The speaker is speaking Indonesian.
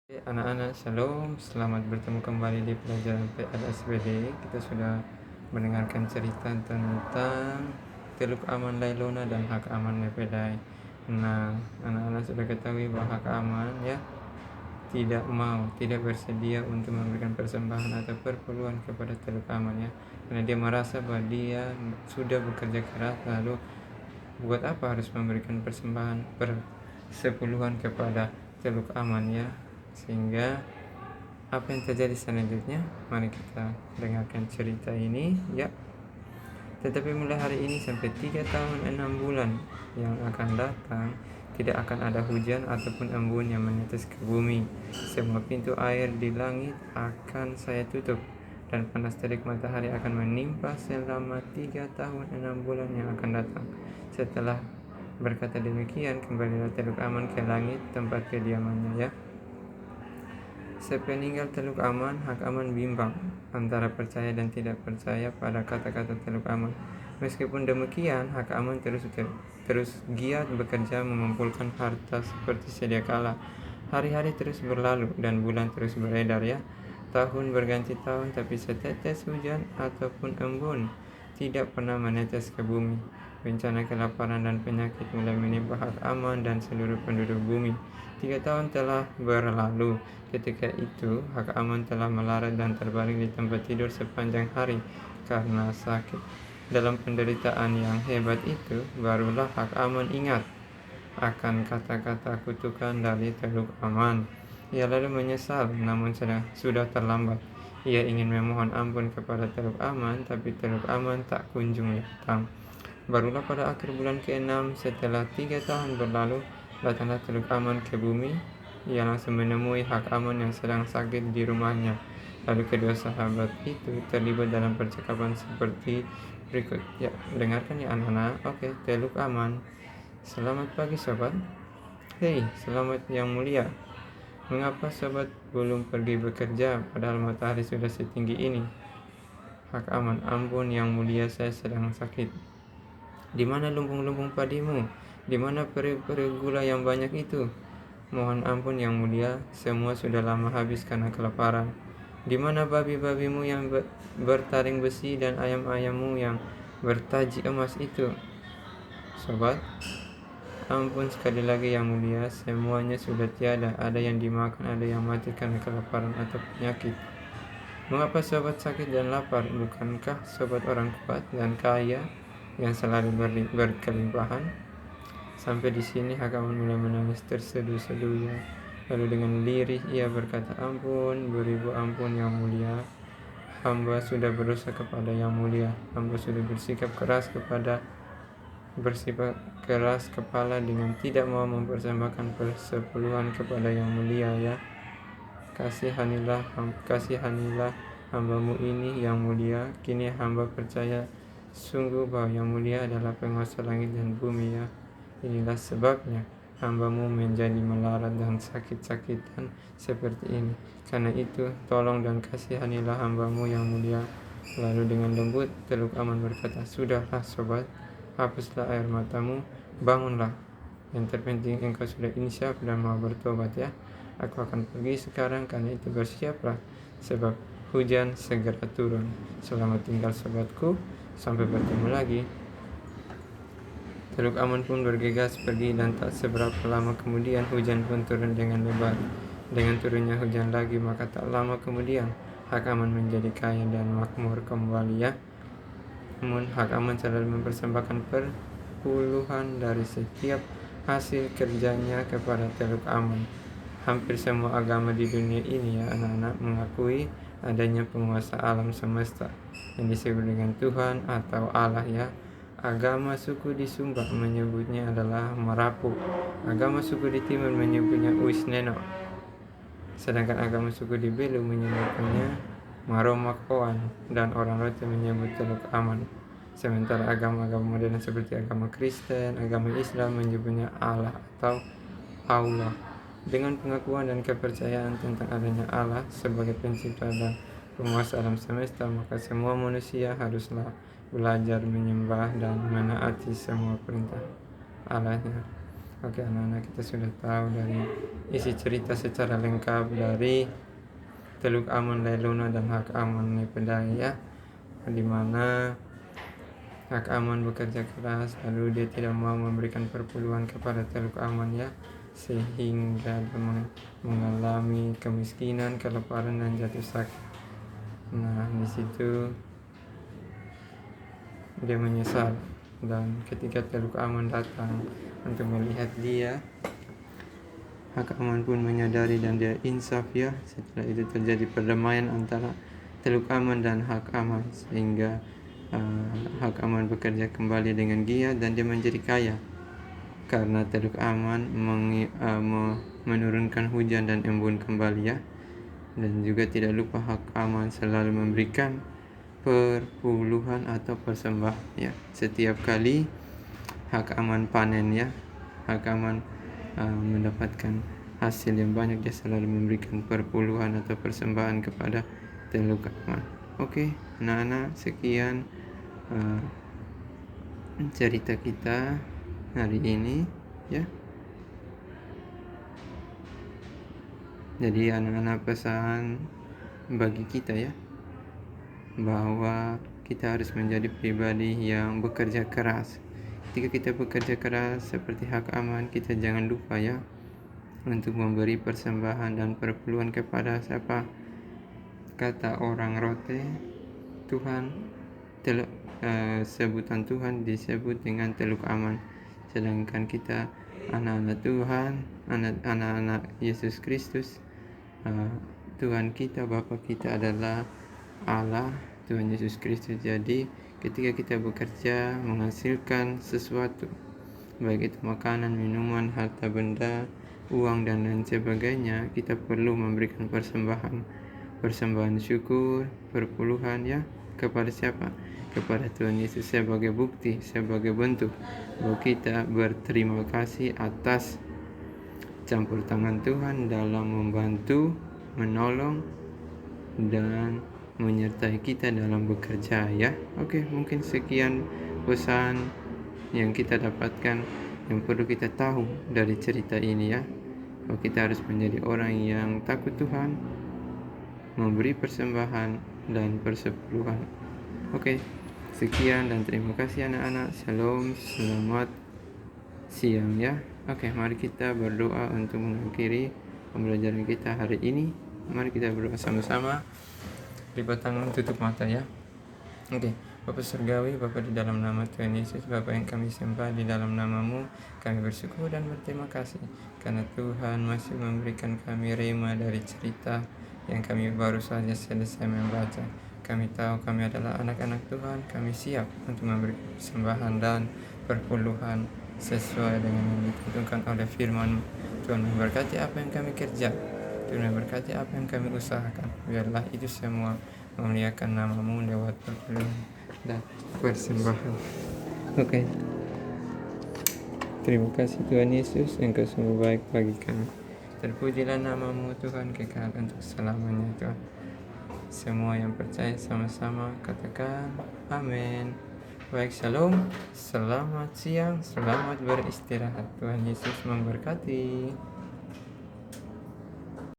Oke, anak-anak, shalom. Selamat bertemu kembali di pelajaran PLSBD. Kita sudah mendengarkan cerita tentang Teluk Aman Lailona dan Hak Aman Lepedai. Nah, anak-anak sudah ketahui bahwa Hak Aman tidak bersedia untuk memberikan persembahan atau perpuluhan kepada Teluk Aman, karena dia merasa bahwa dia sudah bekerja keras, lalu buat apa harus memberikan persembahan persepuluhan kepada Teluk Aman, sehingga apa yang terjadi selanjutnya? Mari kita dengarkan cerita ini, Tetapi mulai hari ini sampai 3 tahun 6 bulan yang akan datang, tidak akan ada hujan ataupun embun yang menetes ke bumi. Semua pintu air di langit akan saya tutup, dan panas terik matahari akan menimpa selama 3 tahun 6 bulan yang akan datang. Setelah berkata demikian, kembalilah Teluk Aman ke langit tempat kediamannya, Sepeninggal Teluk Aman, Hak Aman bimbang antara percaya dan tidak percaya pada kata-kata Teluk Aman. Meskipun demikian, Hak Aman terus giat bekerja mengumpulkan harta seperti sedia kala. Hari-hari terus berlalu dan bulan terus beredar, Tahun berganti tahun, tapi setetes hujan ataupun embun tidak pernah menetes ke bumi. Bencana kelaparan dan penyakit mulai menimpa Hak Aman dan seluruh penduduk bumi. 3 tahun telah berlalu. Ketika itu, Hak Aman telah melarat dan terbaring di tempat tidur sepanjang hari karena sakit. Dalam penderitaan yang hebat itu, barulah Hak Aman ingat akan kata-kata kutukan dari Teluk Aman. Ia lalu menyesal, namun sudah terlambat. Ia ingin memohon ampun kepada Teluk Aman, tapi Teluk Aman tak kunjung datang. Barulah pada akhir bulan ke-6 setelah 3 tahun berlalu, datanglah Teluk Aman ke bumi. Ia langsung menemui Hak Aman yang sedang sakit di rumahnya. Lalu kedua sahabat itu terlibat dalam percakapan seperti berikut. Dengarkan anak-anak. Oke, Teluk Aman. Selamat pagi sobat. Hei, selamat yang mulia. Mengapa sobat belum pergi bekerja padahal matahari sudah setinggi ini? Hak Aman, ampun yang mulia, saya sedang sakit. Di mana lumbung-lumbung padimu? Di mana peri-peri gula yang banyak itu? Mohon ampun yang mulia, semua sudah lama habis karena kelaparan. Di mana babi-babimu yang bertaring besi dan ayam-ayammu yang bertaji emas itu? Sobat, ampun sekali lagi yang mulia, semuanya sudah tiada. Ada yang dimakan, ada yang mati karena kelaparan atau penyakit. Mengapa sobat sakit dan lapar? Bukankah sobat orang kuat dan kaya yang selalu berkelimpahan? Sampai di sini Hak Aman mulai menangis terseduh-seduh, Lalu dengan lirih ia berkata, ampun, beribu ampun yang mulia. Hamba sudah berdosa kepada yang mulia. Hamba sudah bersifat keras kepala dengan tidak mau mempersembahkan persepuluhan kepada yang mulia, Kasihanilah hambamu ini yang mulia. Kini hamba percaya sungguh bahwa yang mulia adalah penguasa langit dan bumi, Inilah sebabnya hambamu menjadi melarat dan sakit-sakitan seperti ini. Karena itu tolong dan kasihanilah hambamu yang mulia. Lalu dengan lembut Teluk Aman berkata, sudahlah sobat, hapuslah air matamu, bangunlah. Yang terpenting engkau sudah insyaf dan mau bertobat, Aku akan pergi sekarang, karena itu bersiaplah, sebab hujan segera turun. Selamat tinggal sobatku, sampai bertemu lagi. Teluk Aman pun bergegas pergi, dan tak seberapa lama kemudian hujan pun turun dengan lebat. Dengan turunnya hujan lagi, maka tak lama kemudian Hak Aman menjadi kaya dan makmur kembali, Namun Hak Aman selalu mempersembahkan perpuluhan dari setiap hasil kerjanya kepada Teluk Aman. Hampir semua agama di dunia ini, anak-anak, mengakui adanya penguasa alam semesta yang disebut dengan Tuhan atau Allah, Agama suku di Sumba menyebutnya adalah Marapu. Agama suku di Timur menyebutnya Uisneno. Sedangkan agama suku di Belu menyebutnya Maromakoan, dan orang Rote menyebut Teluk Aman. Sementara agama-agama modern seperti agama Kristen, agama Islam menyebutnya Allah atau Allah. Dengan pengakuan dan kepercayaan tentang adanya Allah sebagai pencipta dan penguasa alam semesta, maka semua manusia haruslah belajar menyembah dan menaati semua perintah Allahnya. Oke, anak-anak, kita sudah tahu dari isi cerita secara lengkap dari Teluk Amon Leilona dan Hak Amon Nipedai ya, di mana Hak Amon bekerja keras, lalu dia tidak mau memberikan perpuluhan kepada Teluk Amon ya, sehingga dia mengalami kemiskinan, kelaparan, dan jatuh sakit. Nah, di situ dia menyesal, dan ketika Teluk Amon datang untuk melihat dia, Hak Amon pun menyadari dan dia insaf ya. Setelah itu terjadi perdamaian antara Teluk Amon dan Hak Amon, sehingga Hak Amon bekerja kembali dengan giat dan dia menjadi kaya karena Teluk Amon menurunkan hujan dan embun kembali ya. Dan juga tidak lupa Hak Amon selalu memberikan perpuluhan atau persembahan ya. Setiap kali Hak Amon panen ya, Hak Amon mendapatkan hasil yang banyak, dia selalu memberikan perpuluhan atau persembahan kepada Teluk Amon. Oke, anak-anak, sekian cerita kita hari ini ya. Jadi anak-anak, pesan bagi kita ya, bahwa kita harus menjadi pribadi yang bekerja keras. Ketika kita bekerja keras seperti Hak Amon, kita jangan lupa ya untuk memberi persembahan dan perpuluhan kepada siapa? Kata orang Rote, Tuhan, sebutan Tuhan disebut dengan Teluk Amon. Sedangkan kita anak-anak Tuhan, anak-anak Yesus Kristus, Tuhan kita, Bapa kita adalah Allah, Tuhan Yesus Kristus. Jadi ketika kita bekerja menghasilkan sesuatu, baik itu makanan, minuman, harta benda, uang, dan lain sebagainya, kita perlu memberikan persembahan syukur, perpuluhan ya, kepada siapa? Kepada Tuhan Yesus, sebagai bukti, sebagai bentuk bahwa kita berterima kasih atas campur tangan Tuhan dalam membantu, menolong, dan menyertai kita dalam bekerja ya. Oke, mungkin sekian pesan yang kita dapatkan, yang perlu kita tahu dari cerita ini ya, bahwa kita harus menjadi orang yang takut Tuhan, memberi persembahan dan persepuluhan. Oke, sekian dan terima kasih anak-anak. Shalom, selamat siang ya. Oke, mari kita berdoa untuk mengakhiri pembelajaran kita hari ini. Mari kita berdoa sama-sama. Lipat tangan, tutup mata ya. Oke, Bapa Surgawi, Bapa di dalam nama Tuhan Yesus, Bapa yang kami sembah, di dalam namamu kami bersyukur dan berterima kasih karena Tuhan masih memberikan kami rema dari cerita yang kami baru saja selesai membaca. Kami tahu kami adalah anak-anak Tuhan, kami siap untuk memberi persembahan dan perpuluhan sesuai dengan yang ditentukan oleh firman. Tuhan memberkati apa yang kami kerja, Tuhan memberkati apa yang kami usahakan. Biarlah itu semua memuliakan namamu lewat perpuluhan dan persembahan. Oke. Terima kasih Tuhan Yesus, Engkau sungguh baik bagi kami. Terpujilah namamu Tuhan kekal untuk selamanya Tuhan. Semua yang percaya sama-sama katakan amin. Baik, shalom, selamat siang, selamat beristirahat. Tuhan Yesus memberkati.